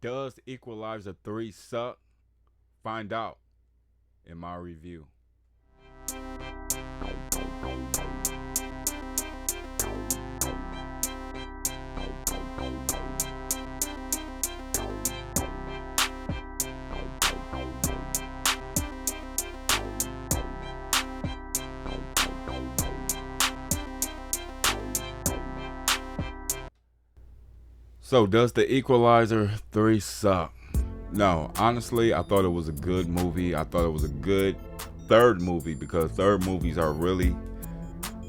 Does Equalizer 3 suck? Find out in my review. So, does the Equalizer 3 suck? No, honestly, I thought it was a good movie. I thought it was a good third movie because third movies are really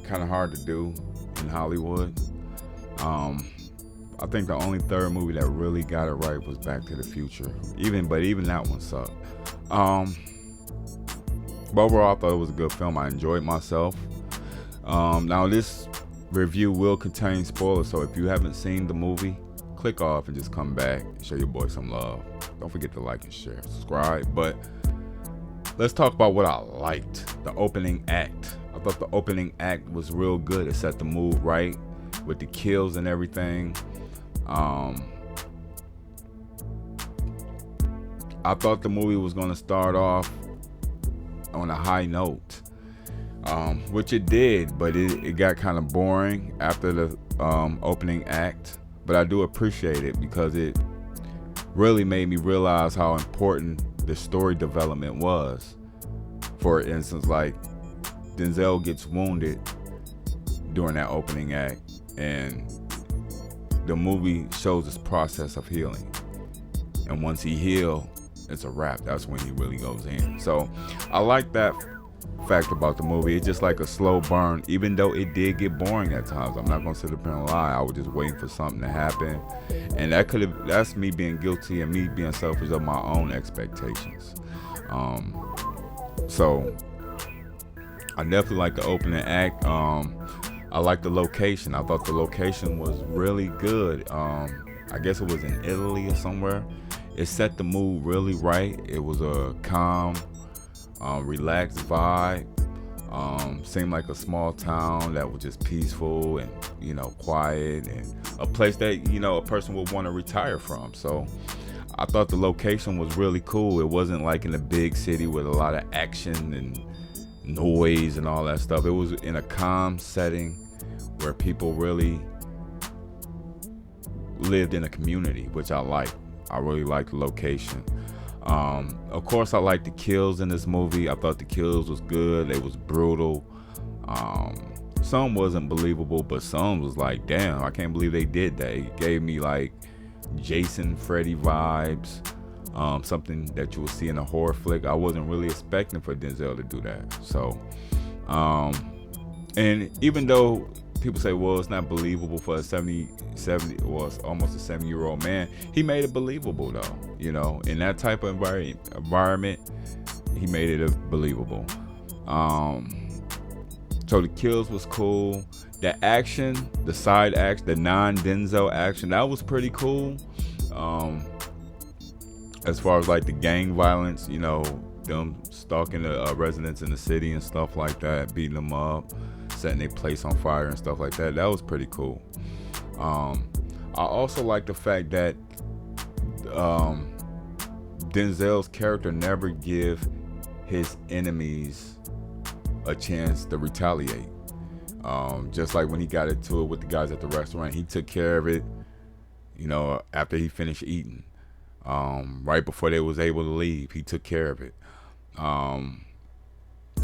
kind of hard to do in Hollywood. Um, I think the only third movie that really got it right was Back to the Future. Even that one sucked. Um, but overall, I thought it was a good film. I enjoyed myself. Now this review will contain spoilers, so if you haven't seen the movie, click off and just come back and show your boy some love. Don't forget to like and share, subscribe. But let's talk about what I liked. The opening act. I thought the opening act was real good. It set the mood right with the kills and everything. I thought the movie was going to start off on a high note, which it did, but it got kind of boring after the opening act. But I do appreciate it because it really made me realize how important the story development was. For instance, like Denzel gets wounded during that opening act, and the movie shows his process of healing. And once he heals, it's a wrap. That's when he really goes in. So I like that fact about the movie. It's just like a slow burn, even though it did get boring at times. I'm not gonna sit up here and lie. I was just waiting for something to happen, and that's me being guilty and me being selfish of my own expectations. So I definitely like the opening act. I like the location. I thought the location was really good. I guess it was in Italy or somewhere. It set the mood really right. It was a calm, relaxed vibe. Seemed like a small town that was just peaceful and quiet, and a place that a person would want to retire from. So I thought the location was really cool. It wasn't like in a big city with a lot of action and noise and all that stuff. It was in a calm setting where people really lived in a community, which I like. I really like the location. Of course, I like the kills in this movie. I thought the kills was good. They was brutal. Some wasn't believable, but some was like, damn, I can't believe they did that. It gave me like Jason, Freddy vibes. Something that you will see in a horror flick. I wasn't really expecting for Denzel to do that. So, and even though people say, well, it's not believable for a 70, well, it's almost a 70-year-old man, he made it believable though. In that type of environment, he made it believable. So the kills was cool. The action, the side action, the non-Denzel action, that was pretty cool. As far as like the gang violence, them stalking the residents in the city and stuff like that, beating them up, setting their place on fire and stuff like that. That was pretty cool. I also like the fact that Denzel's character never give his enemies a chance to retaliate. Just like when he got into it with the guys at the restaurant, he took care of it, after he finished eating. Right before they was able to leave, he took care of it.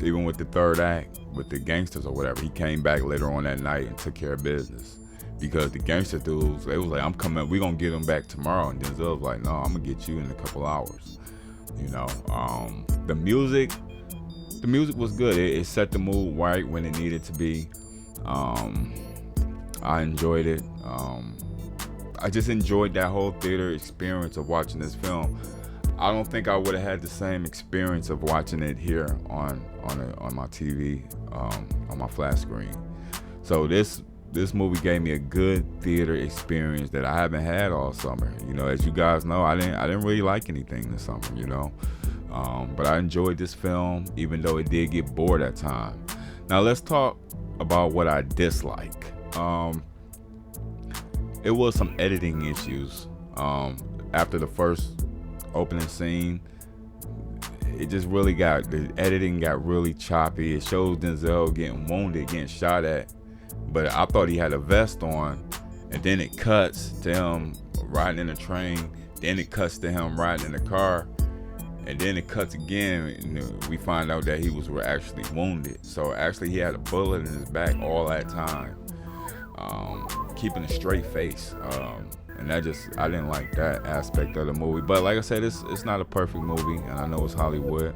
Even with the third act, with the gangsters or whatever, he came back later on that night and took care of business. Because the gangster dudes, they was like, I'm coming, we gonna get him back tomorrow. And Denzel was like, no, I'm gonna get you in a couple hours. The music was good. It set the mood right when it needed to be. I enjoyed it. I just enjoyed that whole theater experience of watching this film. I don't think I would have had the same experience of watching it here on my TV, on my flat screen. So this movie gave me a good theater experience that I haven't had all summer. As you guys know, I didn't really like anything this summer. But I enjoyed this film, even though it did get bored at times. Now let's talk about what I dislike. It was some editing issues. after the first opening scene, it just really got, the editing got really choppy. It shows Denzel getting wounded, getting shot at, but I thought he had a vest on, and then it cuts to him riding in a train, then it cuts to him riding in the car, and then it cuts again, and we find out that he was actually wounded. So actually he had a bullet in his back all that time, keeping a straight face. And that just, I didn't like that aspect of the movie. But like I said, it's not a perfect movie, and I know it's Hollywood.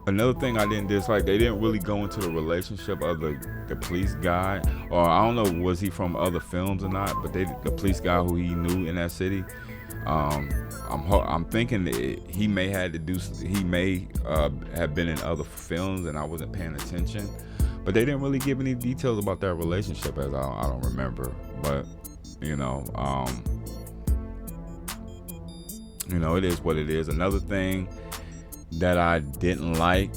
Another thing I didn't dislike, they didn't really go into the relationship of the police guy, or I don't know, was he from other films or not, but the police guy who he knew in that city. I'm thinking that he may have been in other films and I wasn't paying attention, but they didn't really give any details about that relationship, as I don't remember. But it is what it is. Another thing that I didn't like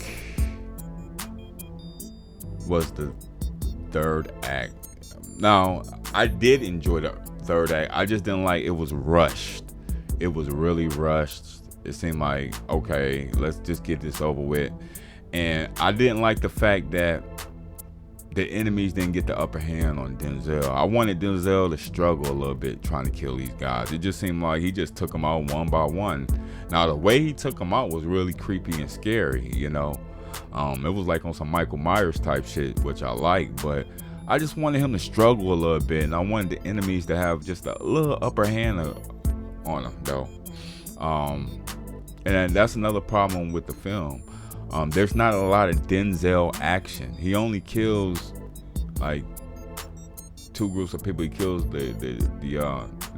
was the third act. Now, I did enjoy the third act. I just didn't like it was rushed. It was really rushed. It seemed like, okay, let's just get this over with. And I didn't like the fact that the enemies didn't get the upper hand on Denzel. I wanted Denzel to struggle a little bit trying to kill these guys. It just seemed like he just took them out one by one. Now, the way he took them out was really creepy and scary, It was like on some Michael Myers type shit, which I like, but I just wanted him to struggle a little bit, and I wanted the enemies to have just a little upper hand on him, though. And that's another problem with the film. There's not a lot of Denzel action. He only kills like two groups of people. He kills the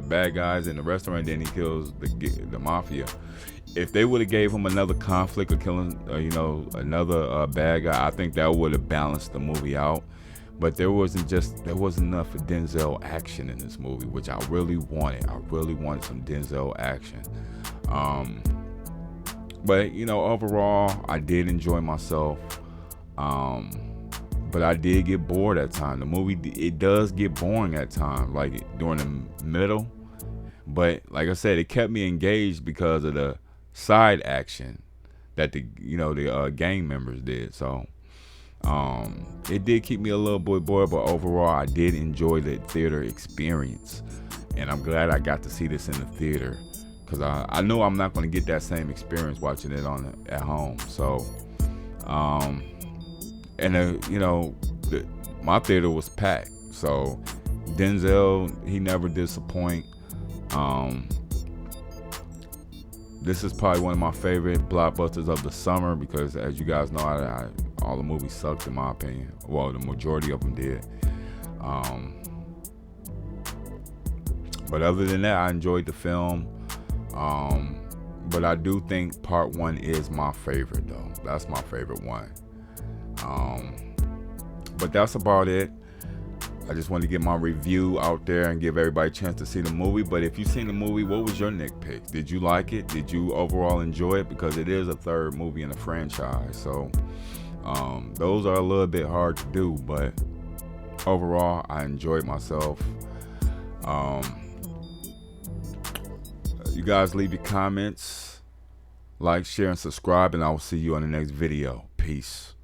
bad guys in the restaurant, then he kills the mafia. If they would have gave him another conflict of killing, another bad guy, I think that would have balanced the movie out. But there wasn't enough Denzel action in this movie, which I really wanted. I really wanted some Denzel action. But overall, I did enjoy myself. But I did get bored at times. The movie, it does get boring at times, like during the middle. But like I said, it kept me engaged because of the side action that the gang members did. So it did keep me a little bit bored, but overall I did enjoy the theater experience, and I'm glad I got to see this in the theater, because I know I'm not going to get that same experience watching it at home. So my theater was packed, so Denzel, he never disappoint. This is probably one of my favorite blockbusters of the summer, because as you guys know, all the movies sucked in my opinion. Well, the majority of them did. But other than that, I enjoyed the film. But I do think part one is my favorite, though. That's my favorite one. But that's about it. I just wanted to get my review out there and give everybody a chance to see the movie. But if you've seen the movie, what was your nitpick? Did you like it? Did you overall enjoy it? Because it is a third movie in the franchise. So those are a little bit hard to do. But overall, I enjoyed myself. You guys leave your comments, like, share, and subscribe, and I will see you on the next video. Peace.